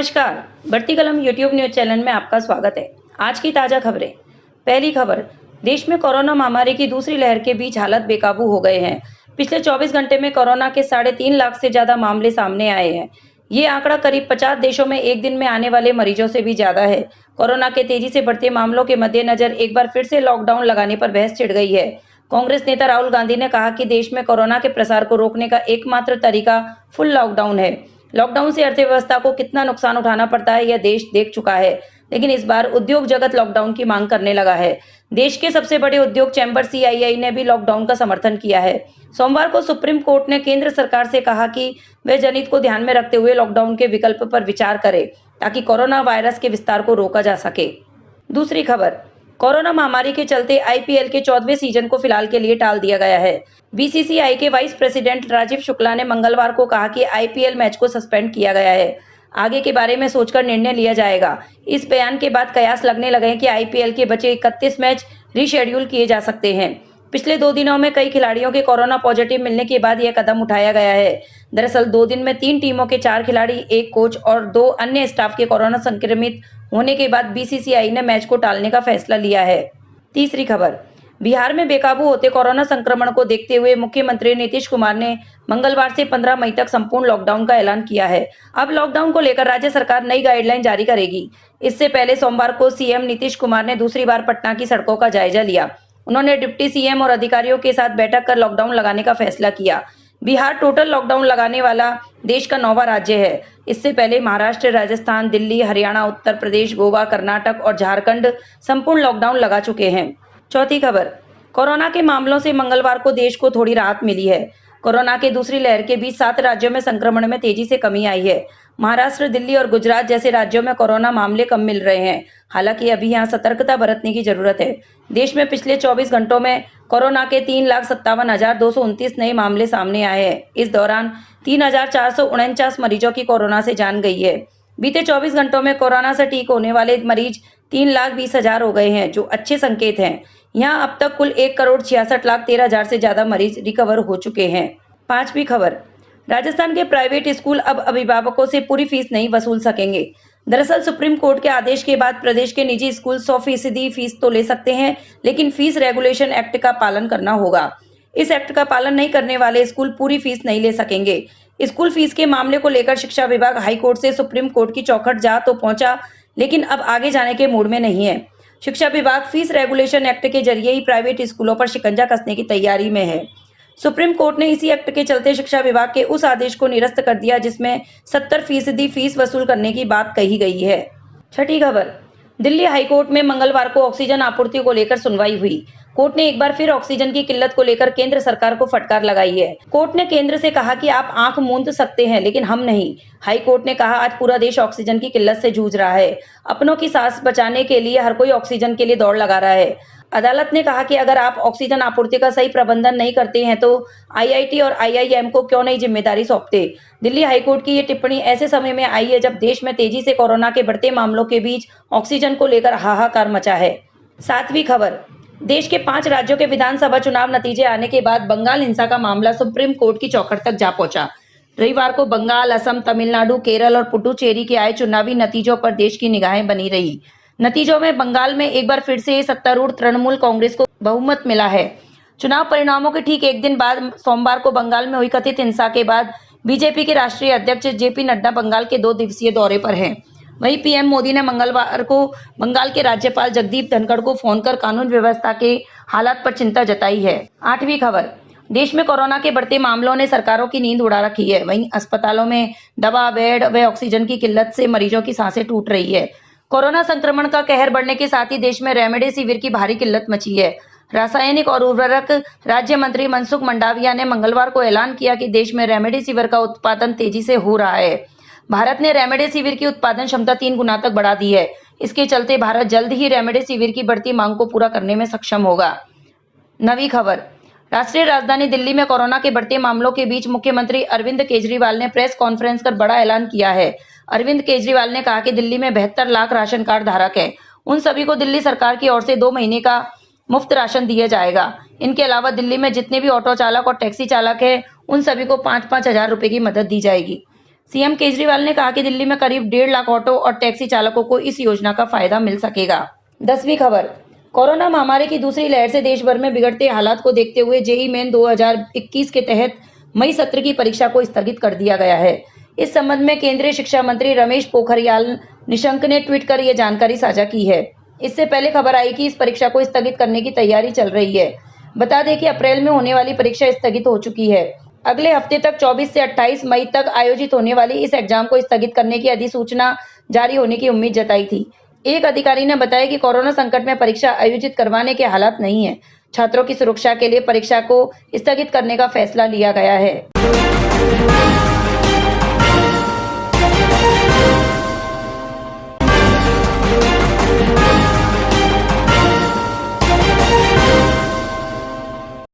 नमस्कार, बढ़ती कलम यूट्यूब न्यूज चैनल में आपका स्वागत है। आज की ताजा खबरें। पहली खबर, देश में कोरोना महामारी की दूसरी लहर के बीच हालात बेकाबू हो गए हैं। पिछले 24 घंटे में कोरोना के 3.5 लाख से ज्यादा मामले सामने आए हैं। ये आंकड़ा करीब 50 देशों में एक दिन में आने वाले मरीजों से भी ज्यादा है। कोरोना के तेजी से बढ़ते मामलों के मद्देनजर एक बार फिर से लॉकडाउन लगाने पर बहस छिड़ गई है। कांग्रेस नेता राहुल गांधी ने कहा कि देश में कोरोना के प्रसार को रोकने का एकमात्र तरीका फुल लॉकडाउन है। लॉकडाउन से अर्थव्यवस्था को कितना नुकसान उठाना पड़ता है यह देश देख चुका है, लेकिन इस बार उद्योग जगत लॉकडाउन की मांग करने लगा है। देश के सबसे बड़े उद्योग चैंबर सीआईआई ने भी लॉकडाउन का समर्थन किया है। सोमवार को सुप्रीम कोर्ट ने केंद्र सरकार से कहा कि वे जनहित को ध्यान में रखते हुए लॉकडाउन के विकल्प पर विचार करे ताकि कोरोना वायरस के विस्तार को रोका जा सके। दूसरी खबर, कोरोना महामारी के चलते आईपीएल के 14वें सीजन को फिलहाल के लिए टाल दिया गया है। बीसीसीआई के वाइस प्रेसिडेंट राजीव शुक्ला ने मंगलवार को कहा कि आईपीएल मैच को सस्पेंड किया गया है। आगे के बारे में सोचकर निर्णय लिया जाएगा। इस बयान के बाद कयास लगने लगे कि आईपीएल के बचे 31 मैच रीशेड्यूल किए जा सकते हैं। पिछले 2 दिनों में कई खिलाड़ियों के कोरोना पॉजिटिव मिलने के बाद यह कदम उठाया गया है। दरअसल 2 दिन में 3 टीमों के 4 खिलाड़ी, 1 कोच और 2 अन्य स्टाफ के कोरोना संक्रमित होने के बाद बीसीसीआई ने मैच को टालने का फैसला लिया है। तीसरी खबर, बिहार में बेकाबू होते कोरोना संक्रमण को देखते हुए मुख्यमंत्री नीतीश कुमार ने मंगलवार से 15 मई तक संपूर्ण लॉकडाउन का ऐलान किया है। अब लॉकडाउन को लेकर राज्य सरकार नई गाइडलाइन जारी करेगी। इससे पहले सोमवार को सीएम नीतीश कुमार ने दूसरी बार पटना की सड़कों का जायजा लिया। उन्होंने डिप्टी सीएम और अधिकारियों के साथ बैठक कर लॉकडाउन लगाने का फैसला किया। बिहार टोटल लॉकडाउन लगाने वाला देश का 9वां राज्य है। इससे पहले महाराष्ट्र, राजस्थान, दिल्ली, हरियाणा, उत्तर प्रदेश, गोवा, कर्नाटक और झारखंड संपूर्ण लॉकडाउन लगा चुके हैं। चौथी खबर, कोरोना के मामलों से मंगलवार को देश को थोड़ी राहत मिली है। कोरोना के दूसरी लहर के बीच 7 राज्यों में संक्रमण में तेजी से कमी आई है। महाराष्ट्र, दिल्ली और गुजरात जैसे राज्यों में कोरोना मामले कम मिल रहे हैं। हालांकि अभी यहां सतर्कता बरतने की जरूरत है। देश में पिछले 24 घंटों में कोरोना के 3,57,229 नए मामले सामने आए हैं। इस दौरान 3,449 मरीजों की कोरोना से जान गई है। बीते 24 घंटों में कोरोना से ठीक होने वाले मरीज 3,20,000 हो गए हैं, जो अच्छे संकेत हैं। यहाँ अब तक कुल 1,66,13,000 से ज्यादा मरीज रिकवर हो चुके हैं। पांचवी खबर, राजस्थान के प्राइवेट स्कूल अब अभिभावकों से पूरी फीस नहीं वसूल सकेंगे। दरअसल सुप्रीम कोर्ट के आदेश के बाद प्रदेश के निजी स्कूल 100% फीस तो ले सकते हैं, लेकिन फीस रेगुलेशन एक्ट का पालन करना होगा। इस एक्ट का पालन नहीं करने वाले स्कूल पूरी फीस नहीं ले सकेंगे। स्कूल फीस के मामले को लेकर शिक्षा विभाग हाईकोर्ट से सुप्रीम कोर्ट की चौखट जा तो पहुंचा, लेकिन अब आगे जाने के मूड में नहीं है। शिक्षा विभाग फीस रेगुलेशन एक्ट के जरिए ही प्राइवेट स्कूलों पर शिकंजा कसने की तैयारी में है। सुप्रीम कोर्ट ने इसी एक्ट के चलते शिक्षा विभाग के उस आदेश को निरस्त कर दिया जिसमें 70% फीस वसूल करने की बात कही गई है। छठी खबर, दिल्ली हाईकोर्ट में मंगलवार को ऑक्सीजन आपूर्ति को लेकर सुनवाई हुई। कोर्ट ने एक बार फिर ऑक्सीजन की किल्लत को लेकर केंद्र सरकार को फटकार लगाई है। कोर्ट ने केंद्र से कहा कि आप आंख मूंद सकते हैं, लेकिन हम नहीं। हाई कोर्ट ने कहा, आज पूरा देश ऑक्सीजन की किल्लत से जूझ रहा है। अपनों की सांस बचाने के लिए हर कोई ऑक्सीजन के लिए दौड़ लगा रहा है। अदालत ने कहा कि अगर आप ऑक्सीजन आपूर्ति का सही प्रबंधन नहीं करते हैं तो आईआईटी और आईआईएम को क्यों नहीं जिम्मेदारी सौंपते। दिल्ली हाईकोर्ट की ये टिप्पणी ऐसे समय में आई है जब देश में तेजी से कोरोना के बढ़ते मामलों के बीच ऑक्सीजन को लेकर हाहाकार मचा है। 7वीं खबर, देश के 5 राज्यों के विधानसभा चुनाव नतीजे आने के बाद बंगाल हिंसा का मामला सुप्रीम कोर्ट की चौखट तक जा पहुंचा। रविवार को बंगाल, असम, तमिलनाडु, केरल और पुडुचेरी के आए चुनावी नतीजों पर देश की निगाहें बनी रही। नतीजों में बंगाल में एक बार फिर से सत्तारूढ़ तृणमूल कांग्रेस को बहुमत मिला है। चुनाव परिणामों के ठीक एक दिन बाद सोमवार को बंगाल में हुई कथित हिंसा के बाद बीजेपी के राष्ट्रीय अध्यक्ष जेपी नड्डा बंगाल के 2 दिवसीय दौरे पर हैं। वहीं पीएम मोदी ने मंगलवार को बंगाल के राज्यपाल जगदीप धनखड़ को फोन कर कानून व्यवस्था के हालात पर चिंता जताई है। 8वीं खबर, देश में कोरोना के बढ़ते मामलों ने सरकारों की नींद उड़ा रखी है। वहीं अस्पतालों में दवा, बेड व ऑक्सीजन की किल्लत से मरीजों की सांसें टूट रही है। कोरोना संक्रमण का कहर बढ़ने के साथ ही देश में रेमडेसिविर की भारी किल्लत मची है। रासायनिक और उर्वरक राज्य मंत्री मनसुख मंडाविया ने मंगलवार को ऐलान किया कि देश में रेमडेसिविर का उत्पादन तेजी से हो रहा है। भारत ने रेमडेसिविर की उत्पादन क्षमता 3 गुना तक बढ़ा दी है। इसके चलते भारत जल्द ही रेमडेसिविर की बढ़ती मांग को पूरा करने में सक्षम होगा। 9वीं खबर, राष्ट्रीय राजधानी दिल्ली में कोरोना के बढ़ते मामलों के बीच मुख्यमंत्री अरविंद केजरीवाल ने प्रेस कॉन्फ्रेंस कर बड़ा ऐलान किया है। अरविंद केजरीवाल ने कहा कि दिल्ली में 72 लाख राशन कार्ड धारक हैं। उन सभी को दिल्ली सरकार की ओर से 2 महीने का मुफ्त राशन दिया जाएगा। इनके अलावा दिल्ली में जितने भी ऑटो चालक और टैक्सी चालक हैं, उन सभी को 5-5 हजार रुपए की मदद दी जाएगी। सीएम केजरीवाल ने कहा कि दिल्ली में करीब 1.5 लाख ऑटो और टैक्सी चालकों को इस योजना का फायदा मिल सकेगा। 10वीं खबर, कोरोना महामारी की दूसरी लहर से देश भर में बिगड़ते हालात को देखते हुए जेईई मेन 2021 के तहत मई सत्र की परीक्षा को स्थगित कर दिया गया है। इस संबंध में केंद्रीय शिक्षा मंत्री रमेश पोखरियाल निशंक ने ट्वीट कर यह जानकारी साझा की है। इससे पहले खबर आई कि इस परीक्षा को स्थगित करने की तैयारी चल रही है। बता दें कि अप्रैल में होने वाली परीक्षा स्थगित हो चुकी है। अगले हफ्ते तक 24 से 28 मई तक आयोजित होने वाली इस एग्जाम को स्थगित करने की अधिसूचना जारी होने की उम्मीद जताई थी। एक अधिकारी ने बताया कि कोरोना संकट में परीक्षा आयोजित करवाने के हालात नहीं है। छात्रों की सुरक्षा के लिए परीक्षा को स्थगित करने का फैसला लिया गया है।